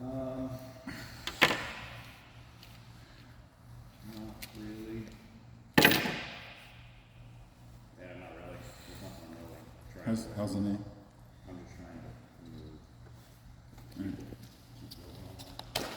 Um, not really. Yeah, not really. There's nothing I'm really trying to. How's the knee? I'm just trying to move. Alright. Keep building on that.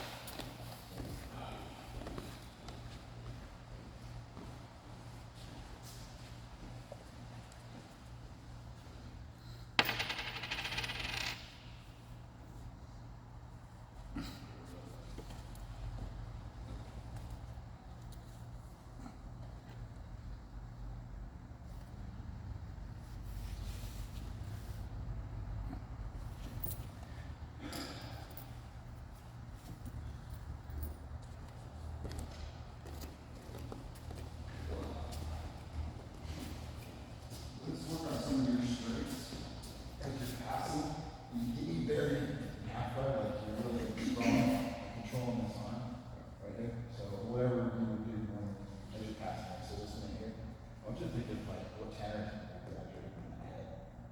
Let's work on some of your strengths. As you're passing, you get me very half right, like you're really strong, controlling this arm, right here. So whatever you would do when as you're passing, so this one here, I want you to think of like what Tanner did back here in the head,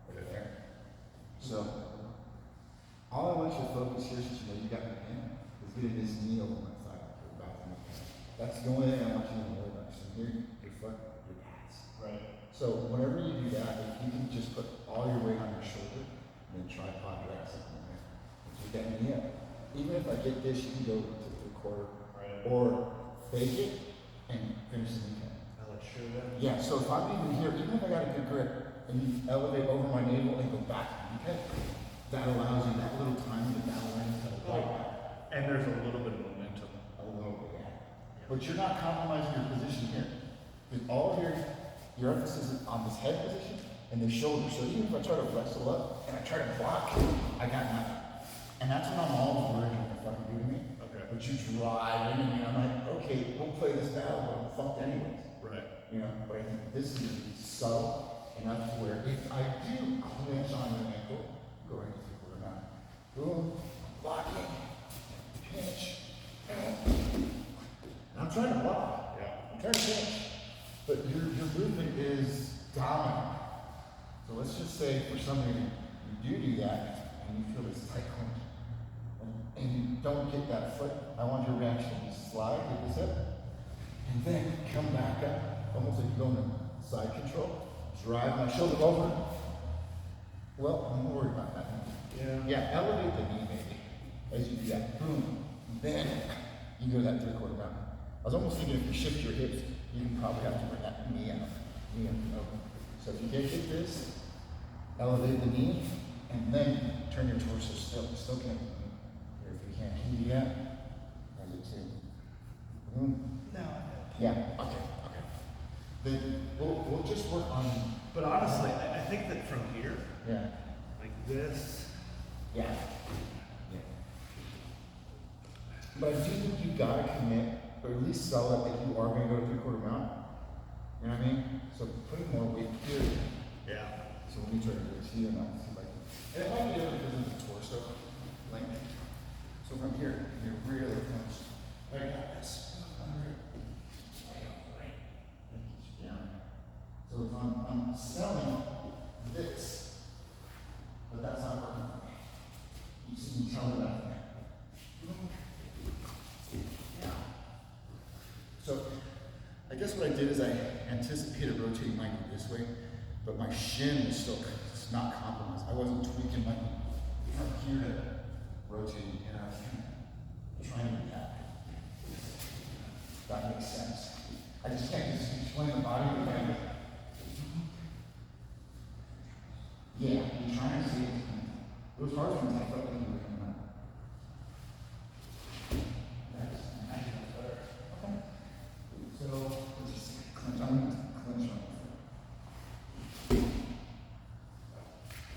over there. So all I want you to focus here, since you know you got your hand, is getting this knee over my thigh, like you're about to make it. That's the only thing I want you to worry about. So here, your foot, your pads. Right. So whenever you do that, if you can just put all your weight on your shoulder and then tripod your ass up in there. And keep that knee up. Even if I get this, you can go to the quarter. Right. Or fake it and finish the knee. I like sure that. Yeah, so if I'm even here, even if I got a good grip, and you elevate over my navel and go back to the knee, that allows you that little time to battle into the right back. And there's a little bit of momentum. A little bit, yeah. But you're not compromising your position here. Because all of your emphasis is on this head position and the shoulder. So even if I try to wrestle up and I try to block, I got nothing. And that's when I'm all worried what the fuck you do to me. Okay. But you drive into me, I'm like, okay, we'll play this battle, but I'm fucked anyways. Right. You know, but I think this is subtle enough to where if I do clinch on your ankle, go right to the quarter now. Boom, blocking, pinch, and I'm trying to block. Yeah. I'm trying to pinch. But your movement is dominant. So let's just say for some reason you do that and you feel this tight clench and you don't get that foot, I want your reaction to slide, get this up, and then come back up, almost like you're going to side control, drive my shoulder over. Well, I'm worried about that. Yeah. Yeah, elevate the knee maybe as you do that. Boom. Then you go that 3/4 round. I was almost thinking if you shift your hips, you can probably have to bring that knee out. Knee up and over. So if you can't get this, elevate the knee and then turn your torso still. Still connect the knee. Or if you can't, can you do that? I do too. Boom. No, I know. Yeah, okay, okay. Then we'll just work on. But honestly, I think that from here, Yeah. like this, Yeah. Yeah. But I do think you gotta commit, or at least sell it that you are gonna go to 3/4 round. You know what I mean? So put more weight here. yeah. So let me try to do this here and I'll see if I can. And it might be different because of the torso length. So from here, you're really close. Right like this. Yeah. So if I'm selling this, but that's not working for me. You see me telling that. Yeah. So I guess what I did is I anticipated rotating my knee this way, but my shin was still not compromised. I wasn't tweaking my knee from here to rotating, and I was kind of trying to do that. That makes sense. I just can't just explain the body with my. Yeah, you're trying to see it. It was hard for me. I felt like you were coming out. That's better. Okay. So let's just clench on, clench on.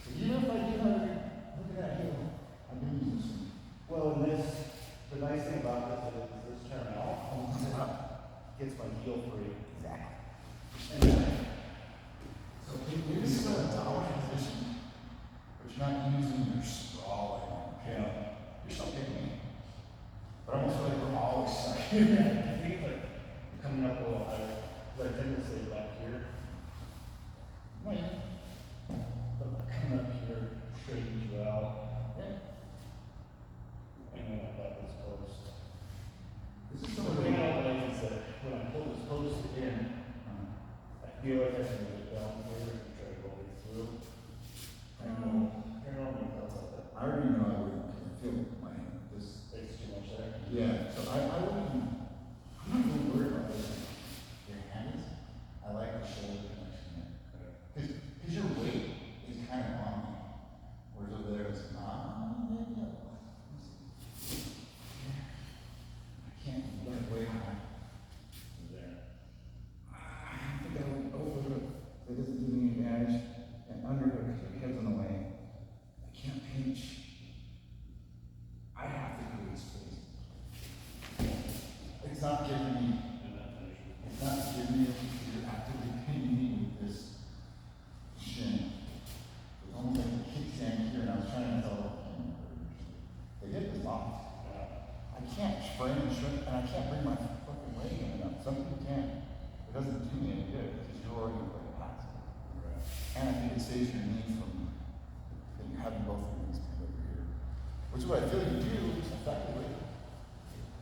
So even if I do have, look at that heel, I'm gonna use this one. Well, and this, the nice thing about this is this turn out Opens it up. gets my heel free. Exactly. And then, so you're still in a dominant position, but you're not using your sprawling. Yeah. You're still kicking me. But I almost feel like we're all excited. I think like coming up a little higher. But I tend to say back here. Wait. But coming up here straightens you out. Yeah. And go ahead and move it down here and try to roll it through. I know thoughts like that. I already know I wouldn't, I feel my, this, It's too much there. yeah, so I wouldn't even, I'm not even worried about this. Your hands, I like the shoulder connection there. Cause your weight is kind of on me, whereas over there it's not. Maybe I can't get away from it. There. I think I would overhook, so it doesn't do me any damage, and underhook, because your head's in the way. I can't pinch. I have to do this, please. It's not giving me, And that finishes. it's not giving me, you're actively pinning me with this shin. It's almost like a kickstand here, and I was trying to tell them, they hit the lock. I can't frame and shrink, and I can't bring my fucking leg in enough. Some people can. It doesn't do me any good, because you're already way past it. Right. And I think it saves your knee from having both of your knees bend over here. Which is what I feel like you do effectively.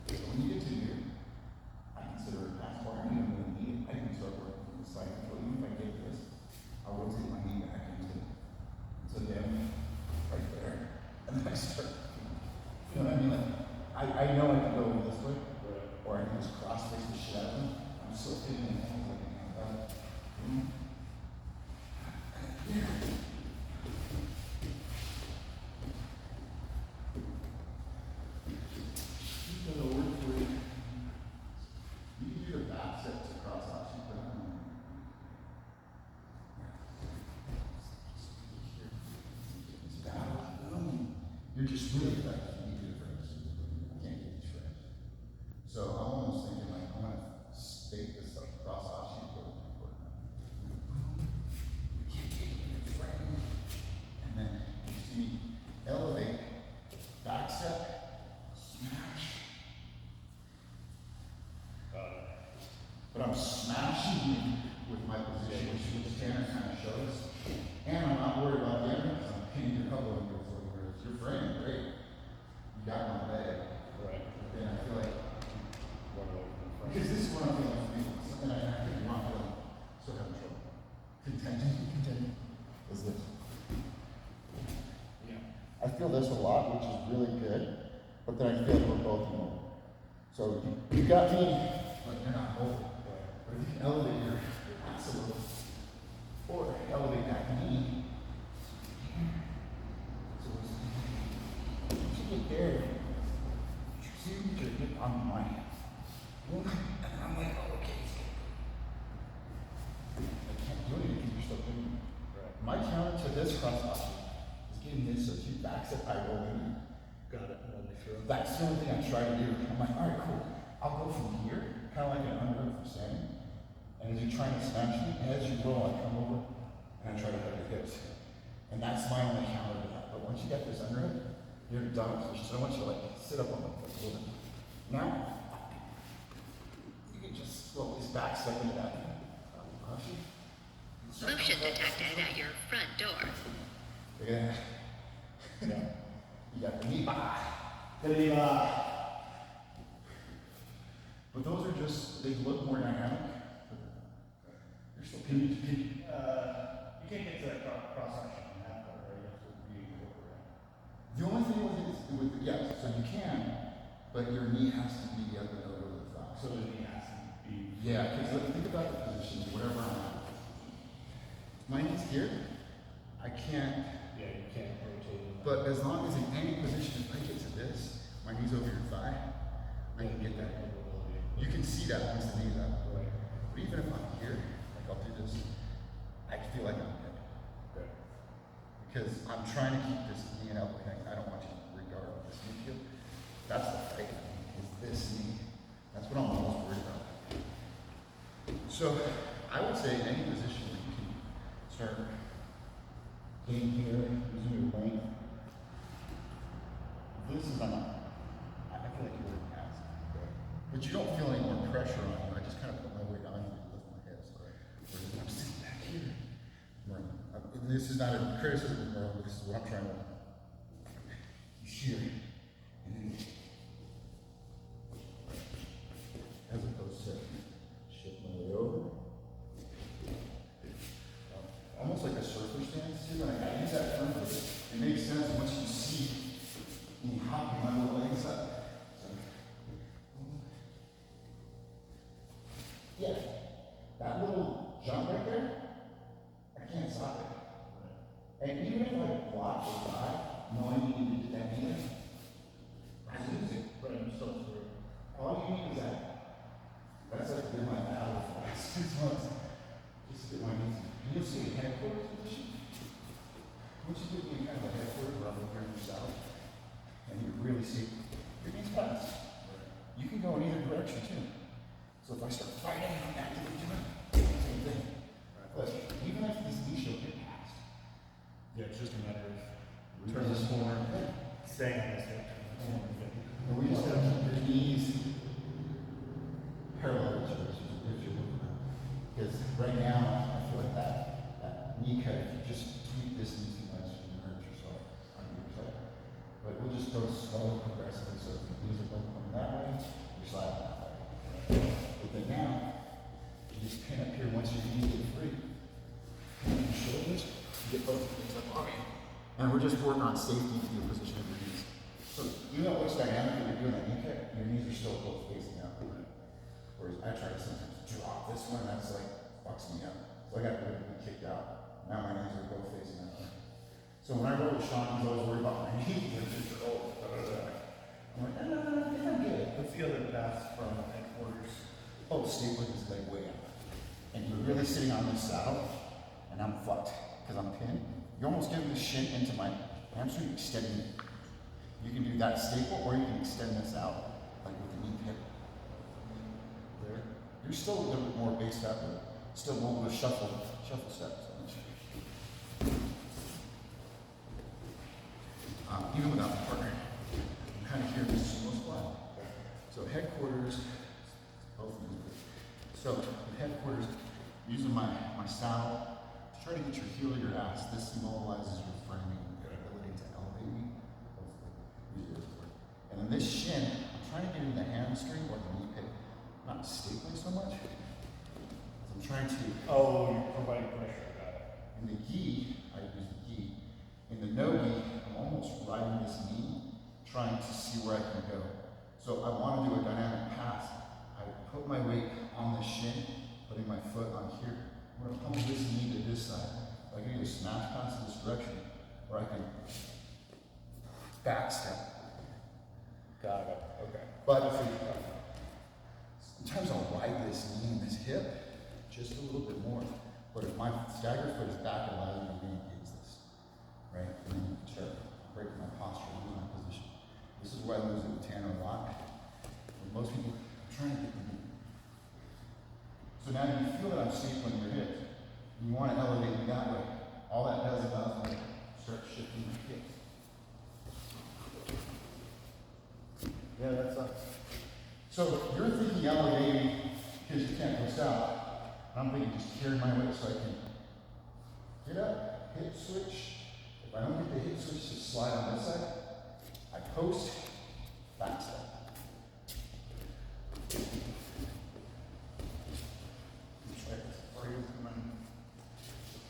So when you get to here, I consider it past bar. I don't even really need it. I can start working from the side control. Even if I get this, I'll rotate my knee back into them right there. And then I start, you know what I mean? Like, I know I can go this way, Right. or I can just cross face the shit out of them. I'm still taking the hands like a hand up. He's gonna work for you. You can do the back steps across option, but I don't know. It's down. You're just really effective. You do the frames. I can't get these frames. So I'm almost thinking like I'm gonna stake this up across option. And then you see elevate, back step, smash. But I'm smashing with my position, which Tanner kind of shows. And I'm not worried about damage because I'm pinning your elbow into your foot. Whereas your frame, great. You got my leg. Right. But then I feel like, One over in front. because this is what I'm feeling for me. Something I think you're not feeling. Still having trouble. Continue. Is this. Yeah. I feel this a lot, which is really good. But then I feel like we're both more. So you got me, but you're not over. But if you can elevate your ass a little, or elevate that knee, so once you get there, see you can get on my hand. And I'm like, oh, okay. I can't do anything because you're still doing it. Right. My counter to this cross option is getting this so you back step, I roll in. Got it. And then they throw. That's the only thing I try to do. I'm like, all right, cool. I'll go from here, kind of like an underhook from standing. And as you're trying to smash me, as you roll, I come over and I try to hug your hips. And that's my only counter to that. But once you get this underhook, you're done. So I want you to like sit up on the foot a little bit. Now, you can just slowly back step into that. Motion detected at your front door. Look at that. Yeah. You got the knee bar. But those are just, they look more dynamic. You're still Can you, pinning. you can't get to that cross section on that part, right? You have to be over it. The only thing with it is, yes, so you can, but your knee has to be the other over the thigh. So the knee has to be. Yeah, because think about the positions, wherever I'm at. My knee's here, I can't, Yeah, you can't rotate it. but as long as in any position, if I get to this, my knee's over your thigh, I can get that. You can see that once the knee's up. Right. But even if I'm here, like I'll do this, I feel like I'm dead. Right. Because I'm trying to keep this knee in elbow hang. I don't want you to regard this knee feel. That's the fight, is this knee. That's what I'm most worried about. So I would say in any position that you can start getting here, using your length. This is enough. I feel like you're really past. But you don't feel any more pressure on you. I just kind of put my weight on you and lift my hips. Whereas if I'm sitting back here, this is not a criticism of Merlin, but this is what I'm trying to shear. And then, as opposed to shift my way over. really see your knees pass. You can go in either direction too. So if I start fighting, I'm actively doing same thing. But even if this knee should get passed, Yeah, it's just a matter of turn this corner, staying on this hip, turn this corner. and we just have to keep your knees parallel to each other if you're looking at it. Because right now, I feel like that knee cut, if you just tweak this knee too much, you hurt yourself on your side. But we'll just go slow, progressively, so if your knees are both coming that way, you're sliding that way. But then now, you just pin up here once your knees get free. Your shoulders, you get both knees up on you. And we're just working on safety to the position of your knees. So even though it looks dynamic when you're doing that knee kick, your knees are still both facing out. Whereas I try to sometimes drop this one, that's like fucks me up. So I got to be kicked out. Now my knees are both facing that way. So when I roll with Sean, he's always worried about my knees. I'm just like, oh, I'm like, no, I think I'm good. What's the other path from headquarters? Oh, stapling is like way up. And you're really sitting on this saddle, and I'm fucked because I'm pinned. You're almost getting the shin into my hamstring, extending it. You can do that staple, or you can extend this out, like with the knee pip. There. You're still a little bit more based up, but still more with a shuffle steps. Even without the partner, I'm kind of here in this sumo squat. So headquarters, both knees. So with headquarters, using my saddle, try to get your heel to your ass. This immobilizes your framing, your ability to elevate me. And then this shin, I'm trying to get in the hamstring or the knee pit, not stapling so much. I'm trying to. Oh, you're providing pressure, got it. In the gi, I use the gi. In the no gi, I'm almost riding this knee, trying to see where I can go. So I want to do a dynamic pass. I put my weight on the shin, putting my foot on here. I'm going to pull this knee to this side. I can either smash pass in this direction, or I can back step. Got it, okay. But sometimes I'll ride this knee and this hip just a little bit more. But if my stagger foot is back, it allows me to re-engage this. Right? And then you can start breaking my posture, lose my position. This is where I lose it with Tanner a lot. With most people, I'm trying to get the knee. So now you feel that I'm stapling your hips. You want to elevate me that way. All that does allows me to start shifting my hips. Yeah, that sucks. So you're thinking elevating because you can't go south. I'm thinking just carry my weight so I can get up, hip switch. If I don't get the hip switch to slide on this side, I post, back step.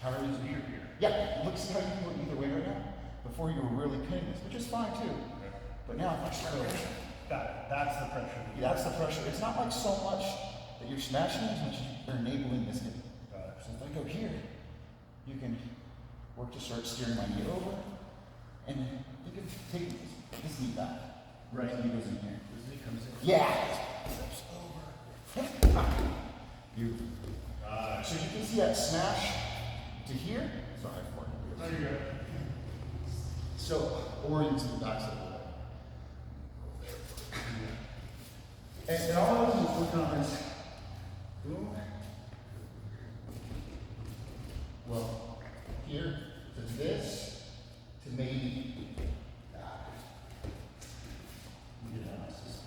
How are you here? Yeah, look, see how you can go either way right now? Before you were really pinning this, which is fine too. But now if I start over, Got it, that's the pressure. that's the pressure. It's not like so much that you're smashing as much as you're enabling this hip. Got it. So if I go here, you can work to start steering my knee over, and you can take this knee back. Right. This knee goes in here. This knee comes in. Yeah. Steps over. Beautiful. So you can see that smash to here. Sorry for it. There you go. So, or into the backside of the leg. And all I was just working on is, boom. Well, here to this, to maybe that. You know, it's just.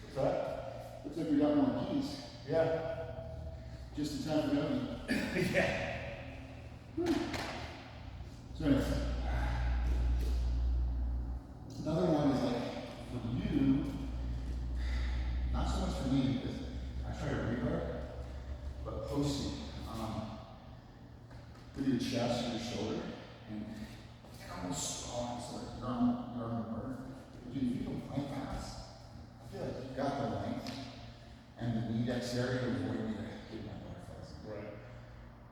What's that? Looks like we got more keys. Yeah. Just in time for me. Yeah. So anyways, another one is like for you, not so much for me because I try to reguard, but posting with your chest and your shoulder, and almost strong, so like you're on the burn. Dude, if you don't plank pass, I feel like you've got the length and the knee dexterity of where you get my butterflies. Right.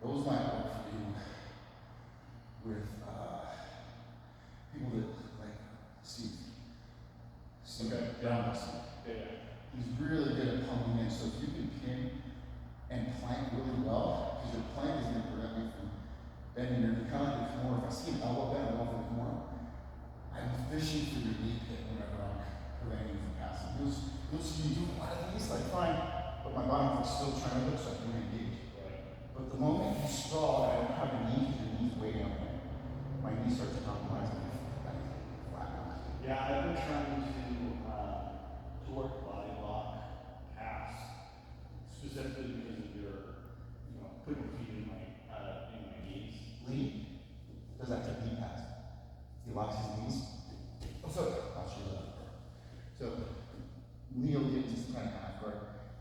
Those might work for you with people that like Steve. Okay. Yeah. Yeah. He's really good at pumping in. So if you can pin and plank really well, because your plank is going to prevent you from bending your he locks his knees. So, I'll show you that. So, Leo gets this kind of half guard,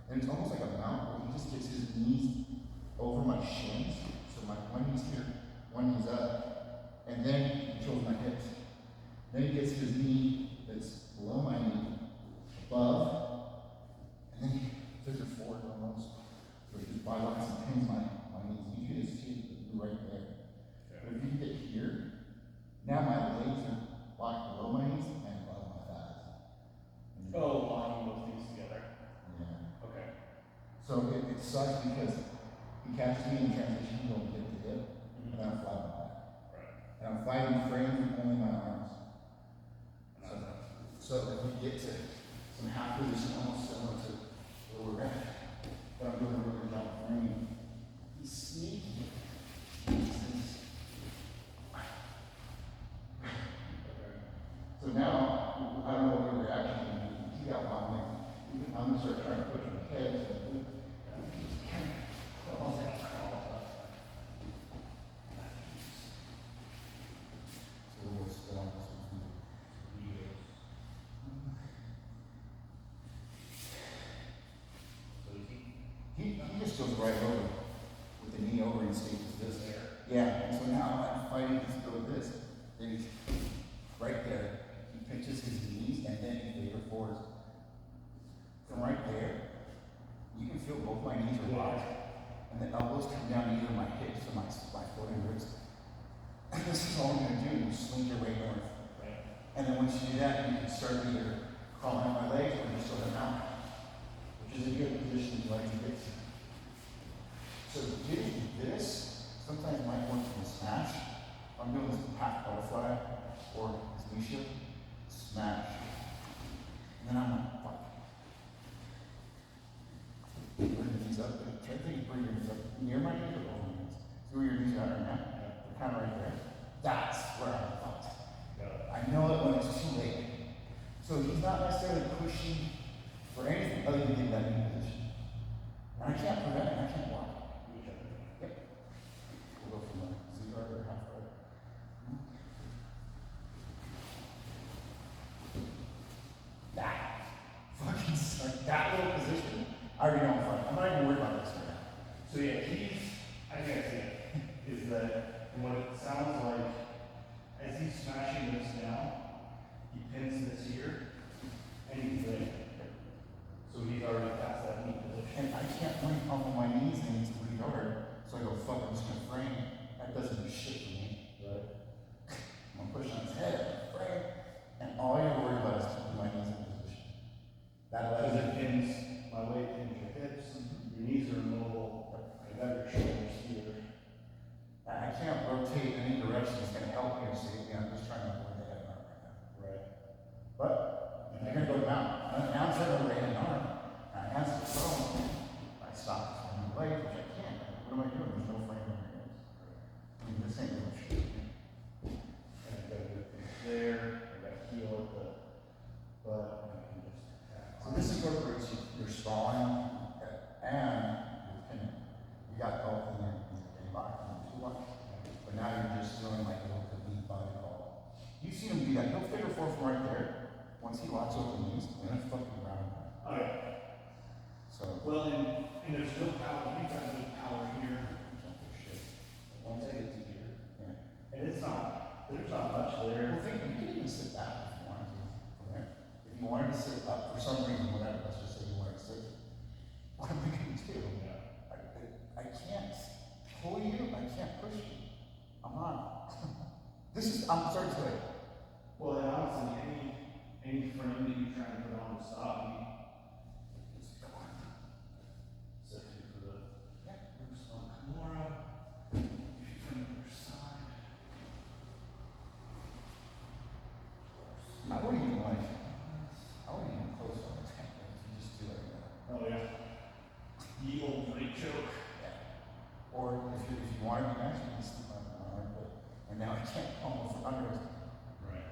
and it's almost like a mount where he just gets his knees over my shins. So my one knee's here, one knee's up, and then he controls my hips. Then he gets his knee that's below my knee, above, and then he puts it forward almost. So he just bypasses and pins my knees. You can just see it right there. But if you get here, now my legs are locked below my knees and above my thighs. Oh, locking those things together. Yeah. Okay. So it sucks because he catches me in transition, he'll hit the hip, and then I fly my back. Right. And I'm fighting frames with only my arms. So if we get to some half position, almost similar to where we're at, but I'm doing a really good job of framing. He's sneaky. So now, I don't know what your reaction is. He got one leg. I'm gonna start trying to push him ahead. He just goes right over with the knee over and stays this there. Yeah, and so now I'm fighting to go with this. Then he's right there. He pinches his knees and then he favor forwards. From right there, you can feel both my knees are locked. And the elbows come down to either my hips or my foot and wrist. And this is all I'm gonna do, you swing your way north. Right. And then once you do that, you can start either crawling out my legs or just sort of out. Which is a good position to like to get to. So getting this sometimes might work from a smash. I'm doing this half butterfly or this knee shift, smash. And then I'm like, fuck. Bring your knees up. Try to bring your knees up near my knees or over my knees. See where your knees are right now? They're kind of right there. That's where I'm fucked. I know it when it's too late. So he's not necessarily pushing for anything other than getting that knee position. And I can't prevent it, I can't block it. Yep. We'll go from the Z-guard or half guard. That fucking suck. That little position, I already know I'm fine. I'm not even worried about this right now. So yeah, I think I see it, is that from what it sounds like, as he's smashing this down, he pins this here, and he's there. So he's already past that knee position. And I can't link up on my knees and it's pretty hard. So I go, fuck, I'm just gonna frame. That doesn't do shit for me. Right. I'm gonna push on his head, frame. And all you're worried about is keeping my knees in position. That Because allows it pins my weight pins your hips, your knees are immobile, I got your shoulders here. I can't rotate in any direction. It's gonna help me or save me. I'm just trying to avoid the head arm right now. Right. But you're gonna go down. Now I'm trying to lay an arm. I answer the phone. I stop on the leg, which I can't. What am I doing? There's no frame in my hips. I mean, this ain't doing shit. And I gotta do things there, I gotta heel at the butt, and I can just tap So on. this incorporates your spine and your pinning. You got both in there. You lock them two up. But now you're just doing like a little complete body call. You see him do that. He'll figure four from right there. Once he locks over the knees, and then fucking round. Okay. So, Well, and there's no power, you got no power here. shit. Once I get to here. Yeah. And it's not, there's not much Well, there. think you can even sit back if you wanted to. From there. If you wanted to sit up for some reason, whatever, let's just say you wanted to sit. What am I gonna do? I can't pull you, I can't push you. I'm not. I'm sorry to say. Well, and honestly, any frame that you're trying to put on to stop me, Just come on. especially for the Yeah. Bruce on Kimura, if you from the other side. I wouldn't even close on the tank, you just do like that. Oh, yeah. The old great choke. Or if you wanted to match, you can sleep on my arm, and now I can't almost under his. Right.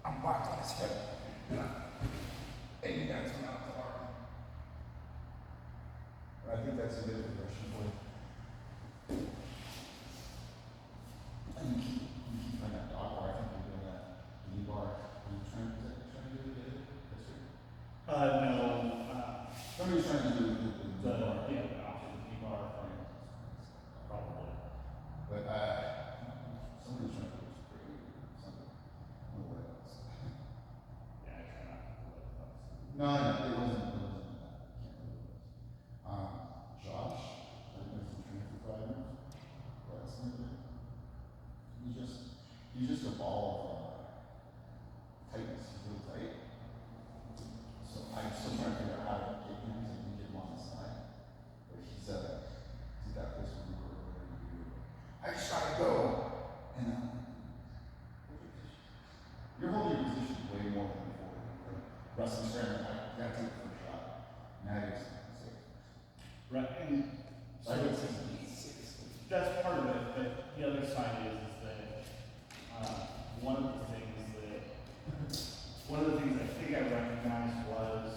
I'm locked on his hip. And you guys the other side is that, one of the things I think I recognized was,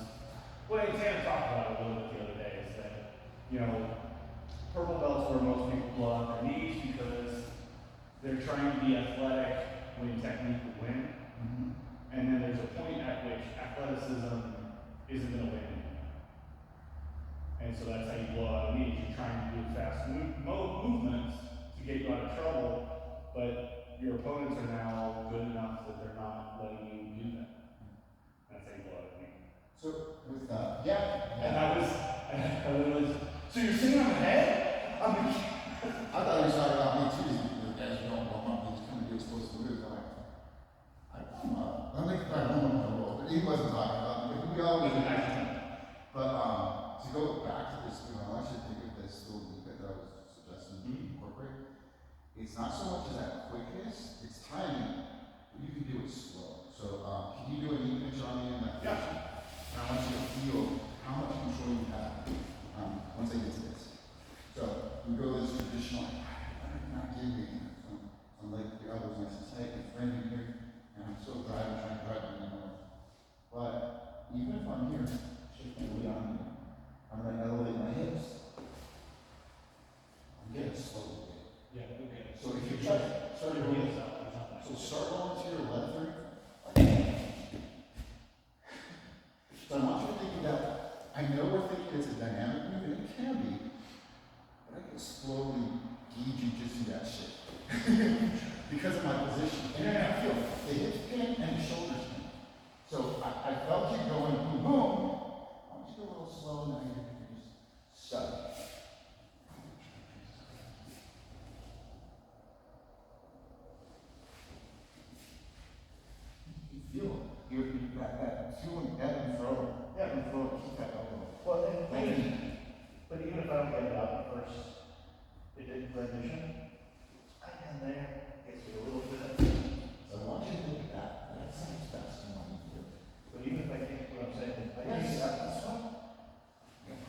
well, Tanner talked about it a little bit the other day, is that, you know, purple belts where most people blow out their knees because they're trying to be athletic when technique will win. And then there's a point at which athleticism isn't going to win. And so that's how you blow out a knee. You're trying to do fast movements to get you out of trouble, but your opponents are now good enough that they're not letting you do that. That's how you blow out a knee. So with yeah. And I literally, so you're sitting on the head? I thought you were talking about me too. The guys who don't warm up, they just come to be exposed to moves. I warm up. I'm like, I don't know, but he wasn't talking about me. We always do. But to go back to this, I actually think of this little bit that I was suggesting to incorporate. It's not so much as that quickness, it's timing. But you can do it slow. So can you do a knee pinch on me in that position? And I want you to feel how much control you have once I get to this. So we go this traditional, I'm not giving I'm like the others nice and tight and framing here, and I'm still trying to drive my nose. But even if I'm here, shifting weight on me, I'm going to elevate my hips. I'm getting slowly. Yeah, okay. So if you try, start your wheels out. So start going to your left here. So I want you to think about, I know we're thinking it's a dynamic move, and it can be, but I can slowly lead you to see that shift. Because of my position. And you're gonna feel the hips pin and the shoulders pin. So I felt you going boom, boom. I want you to go a little slow now. You're just stuck. You feel it. You're that feeling ebb and flow. Ebb and flow. Keep that elbow. But even if I don't get it out at first, it did rendition. And there, gets me a little bit. So I want you to look at that. That sounds best in what you do. But even if I can't, what I'm saying, I Yes, can that's one. Yeah.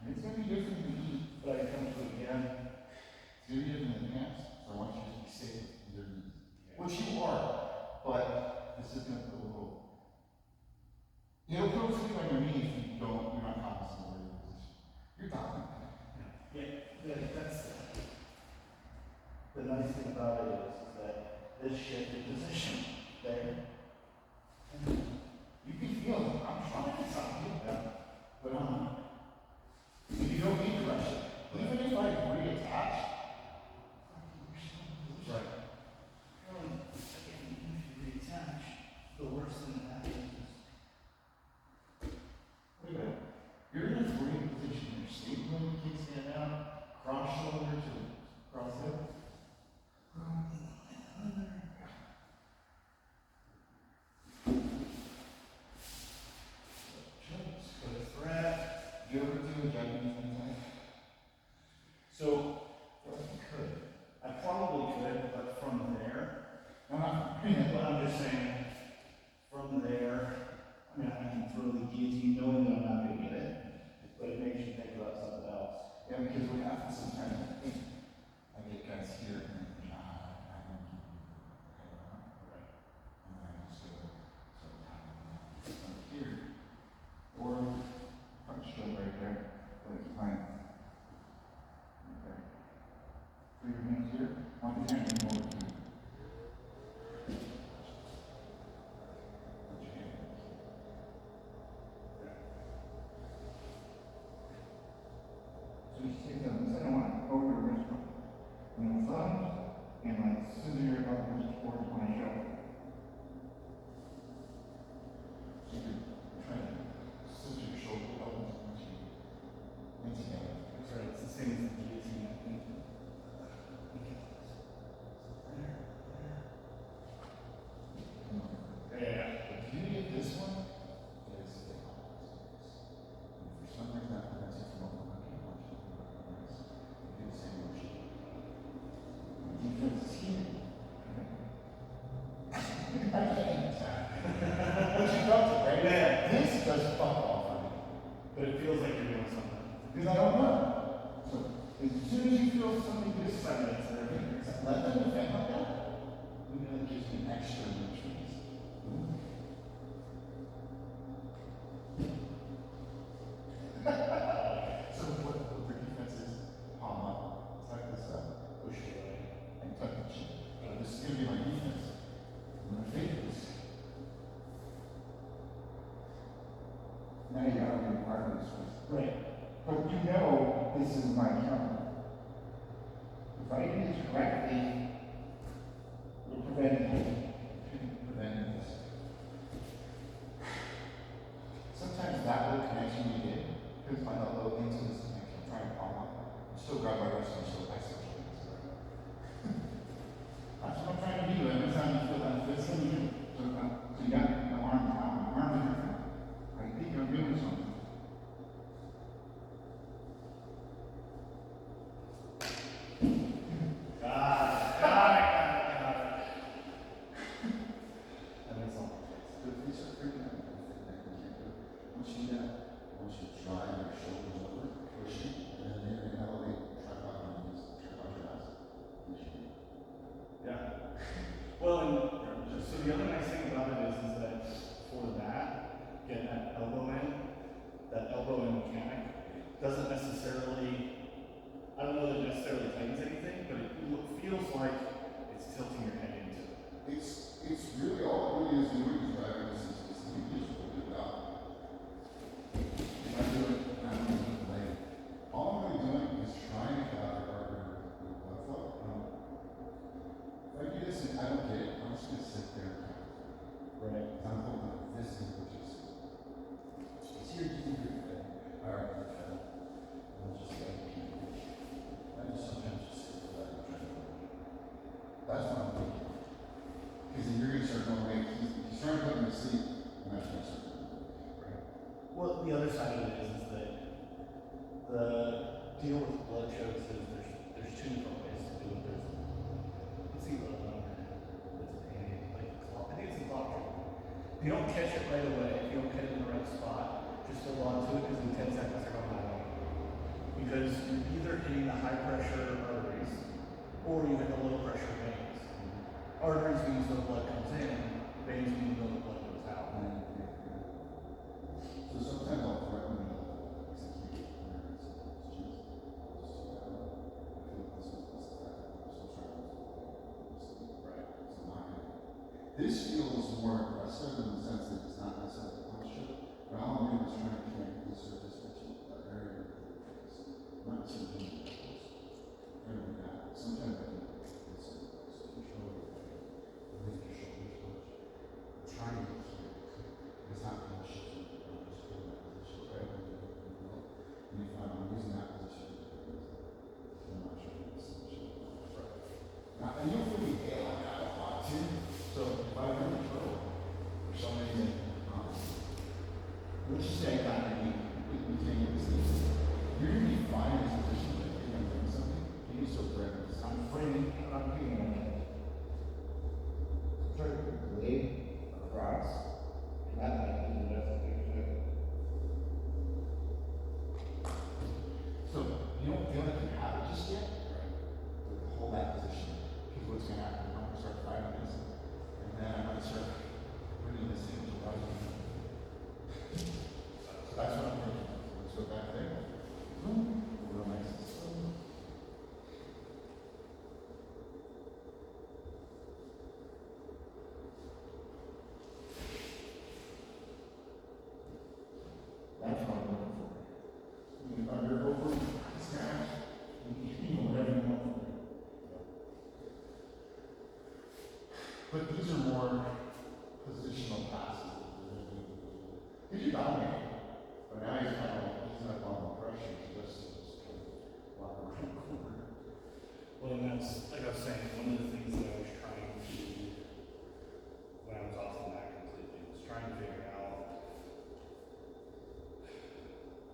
It's going to be different than you. but I come to it again. It's going to be different than pants. So I want you to just be safe with your knees. Which you are, but this is going to put a little. It'll put a few on your knee if you don't, you're not cognizant of your position. You're talking. Yeah, that's the nice thing about it is that this shifted position there. You can feel it. I'm trying to stop you. Yeah. But if you don't need direction, even if I reattach, Right. Again, if you reattach, the worst thing that happens is wait a minute. You're in a great position. You're stapling, kick stand out, cross shoulder to cross hip. for the threat. Do you ever do a Japanese knife? So, Well, you could. I probably could, but from there, No, not. but I'm just saying, from there, I mean, I can throw the guillotine knowing that I'm not gonna get it, but it makes you think about something else. Yeah, because what happens sometimes, I get guys here and I don't keep and I just go, here, or punch them right there, like fine. Okay. So your hands here, one hand and over here. Put your hand. So you take the second one over your wrist, and the thumb, and like scissor your elbows towards my shoulder. So you try to scissor your shoulder elbows and together. That's right, it's the same as the guillotine, I think. Yeah. The beauty of this one is it and for some reason that prevents you from overworking much of the rest. You do the same motion. Defense is here. I can't. But you felt it, right? Yeah. This does fuck all for me. But it feels like you're doing something. Because I don't know. So as soon as you feel something just like that, let them defend like that. We know it gives me extra nutrients. So what their defense is, palm up, tuck this up, push it away, and tuck the chin. This is gonna be my defense. I'm gonna fake this. Now you gotta be part of this one. Right. But you know this is my counter. If I do this correctly, we'll prevent this. Sometimes that little connection you get puts my elbow into this connection, trying to palm up. Still grab my wrist and still biceps. That's what I'm trying to do. Every time you feel that fist, so you got my arm down, my arm in your front. I think I'm doing something. Got it. That makes all sense. The face are freaking out. Once you do that, once you drive your shoulders over, push it, and then you're gonna elevate, try out your knees, try out your ass. Yeah. Well, and so the other nice thing about it is that for that, getting that elbow in mechanic doesn't necessarily, I don't know that it necessarily tightens anything, but it feels like it's tilting your head into it. It's really, all it really is doing is driving this, is you just hold it out. If I do it, I'm going to lay. All I'm really doing is trying to cut out the partner with blood flow. If I do this and I don't get it, I'm just going to sit there and count. Right. I'm holding up this is what you see. It's here to do your thing. Alright, I'll just like, I just sometimes just sit for that and try to. That's what I'm thinking. Because then you're going to start going away. He's trying to put him to sleep, and that's going to start doing it. Right? Well, the other side of it is that the deal with blood shows is there's two different ways to do it. Let's see what it's I think it's a clock trigger. If you don't catch it right away, if you don't get it in the right spot, just hold on to it because in 10 seconds they're going to die. Because you're either hitting the high pressure arteries or you hit the low pressure veins. Arteries means no blood comes in, veins means no blood goes out. So sometimes I'll threaten to execute parents. This feels more aggressive in the sense that it's not necessarily posture, but all I'm doing is trying to connect the surface tension, that area of the face. Not something that goes very bad. Sometimes I can listen to your shoulder, lift your shoulders much. Trying to keep it. It's not going to shift you. I'm just holding that position. Right? And if I'm using that position, I'm not sure if it's right. Now, and you'll feel me hail like that a lot too. So if I run the throw, for some reason, let's just say I got an 8, we can't get this thing. You're going to be fine in this position, but if I'm doing something, you need to still threaten this. I'm framing, I'm getting on it. Try to put the blade across. That might be the best thing to do. So you don't feel like you have it just yet, right? But hold that position. Because what's going to happen is I'm going to start fighting this. And then I'm going to start putting this into the body. So that's what I'm thinking. Let's go back there. Real nice and slow. That's what I'm looking for. You can under over, snatch, whatever you want from it. But these are more positional passes. Because you dominate. But now he's kind of like, he's not on the pressure, he's just kind of walk around the corner. Well, and that's, like I was saying, one of the things that I was trying to do when I was off the mat completely was trying to figure out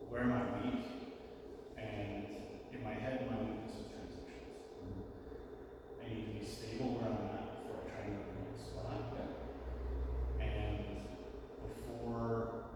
where am I weak, and in my head, my weakness is transitions. I need to be stable where I'm at before I try to go to the next spot. And before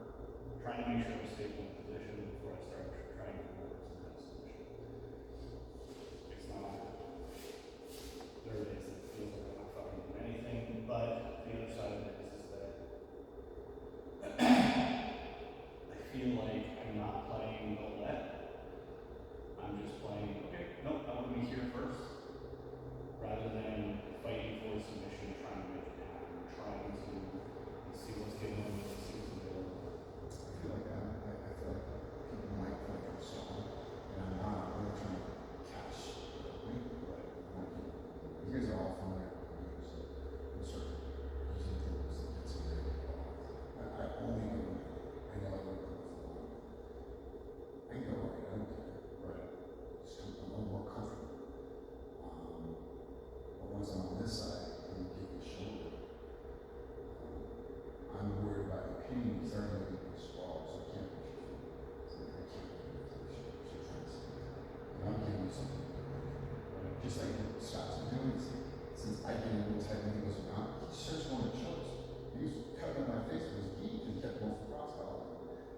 Scott's been doing this since I came in with technique was around. He starts going to chokes. He was cutting up my face with his geek and kept going for crossfire.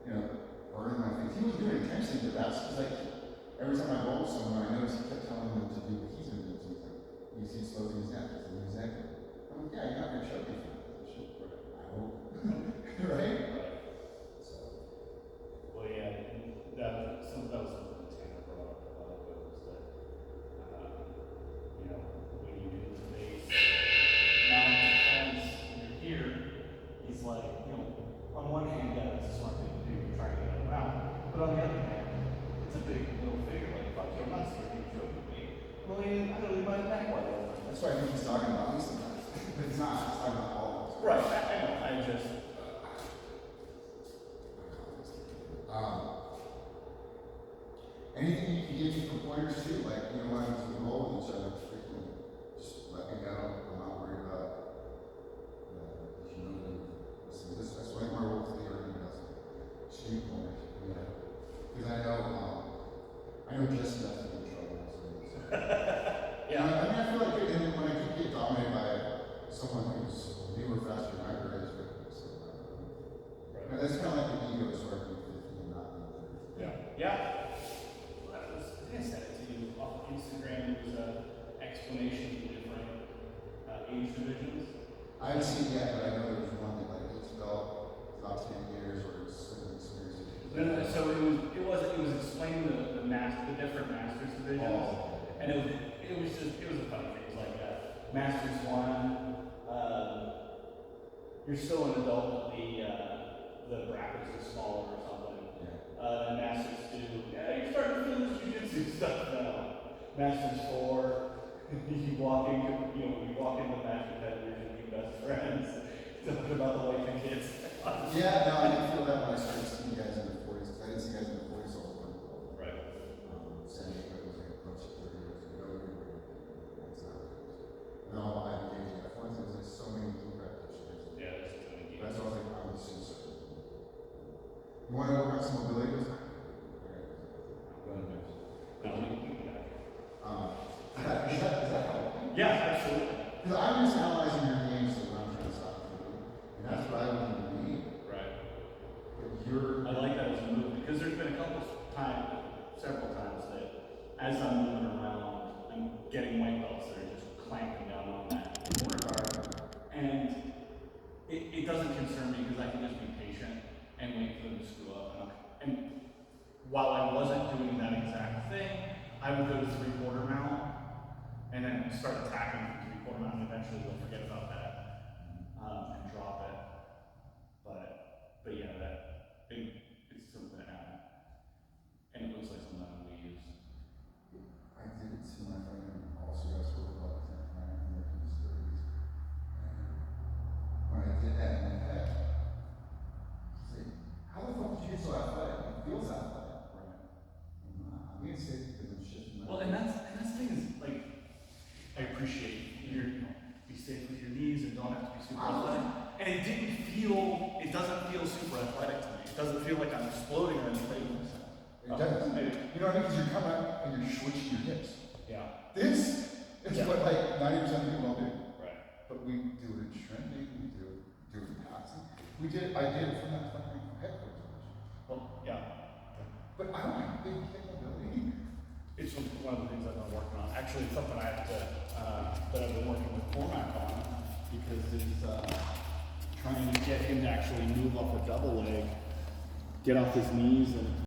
You know, burning my face. He was doing it intentionally, but that's because like every time I rolled someone, I noticed he kept telling them to do what he's been doing. So he's like, you see, exposing his neck, it's in his neck. I'm like, yeah, you're not gonna choke me for that position. I hope. Right? So. Well, yeah, that was something that Tanner brought up a while ago, was that, you know, when you do the base mount defense, and you're here, he's like, you know, on one hand, yeah, it's a smart thing to do, you're trying to get it around, but on the other hand, it's a big little figure, like, if I kill my sister, you joke with me, well, I don't leave my neck wide open. That's why I think he's talking about me sometimes. But it's not, he's talking about all of us. Right, I know, I just, Anything you can give me for pointers too, like, you know, when I was in the role with each other, freaking, just let me know. I'm not worried about the humility. Listen, that's why my role today or anything else. Street pointers, you know. Because I know Jesse has to be in trouble. So. yeah. I mean, I feel like when I get dominated by someone who's newer, faster, than I is good. So, Right. that's kind of like the ego sort of being 50 and not being 30. Yeah. Yeah. Well, that was, I think I sent it to you off Instagram. It was an explanation of the different age divisions. I haven't seen it yet, but I know there was one that like each belt is about 10 years or it's an experience. No, so it was explaining the different masters divisions, and it was a funny thing. It was like masters 1, you're still an adult, but the brackets are smaller or something. Yeah. And Masters 2, yeah, you're starting to feel this jiu-jitsu stuff now. Masters 4, you walk into the match competitors and be best friends. Talking about the wife and kids. Yeah, no, I didn't feel that when I started seeing you guys in the 40s, because I didn't see you guys in the 40s all the time. Right. San Diego was like approach 30 years ago. It's not. No, I engaged in F1s, it was like so many new practitioners. Yeah, there's too many games. That's why I was like, I'm just so certain. You want to work on some mobility? Go ahead. No, we can do that. Is that helpful? Yeah, absolutely. Because I'm just analyzing your games so when I'm trying to stop you doing. And that's what I want to be. Right. But you're. I like that as a move because there's been several times that as I'm moving around, I'm getting white belts that are just clamping down on that corner guard, and it doesn't concern me because I can just be patient and wait for them to screw up. And while I wasn't doing that exact thing, I would go to 3/4 mount and then start attacking from 3/4 mount, and eventually they'll forget about that and drop it. But yeah, it's something and it looks like something we use. I did it to my friend and also got spoke about the 10th man in the 30s. And when I did that in my head, I was like, how the fuck did you get so athletic? It feels athletic. Right. I'm being safe because I'm shifting. Well, and that's the thing is, like, I appreciate be safe with your knees and don't have to be super athletic. And it doesn't feel super athletic to me. It doesn't feel like I'm exploding or anything. It does. You know what I mean? Because you're coming up and you're switching your hips. Yeah. This is what like 90% of people don't do. Right. But we do it in trending, we do it in passing. I did it from that fucking headquarters position. Well, yeah. But I don't have big capability. It's one of the things I've been working on. Actually, it's something I have to, that I've been working with Cormac on because it's trying to get him to actually move off a double leg, get off his knees, and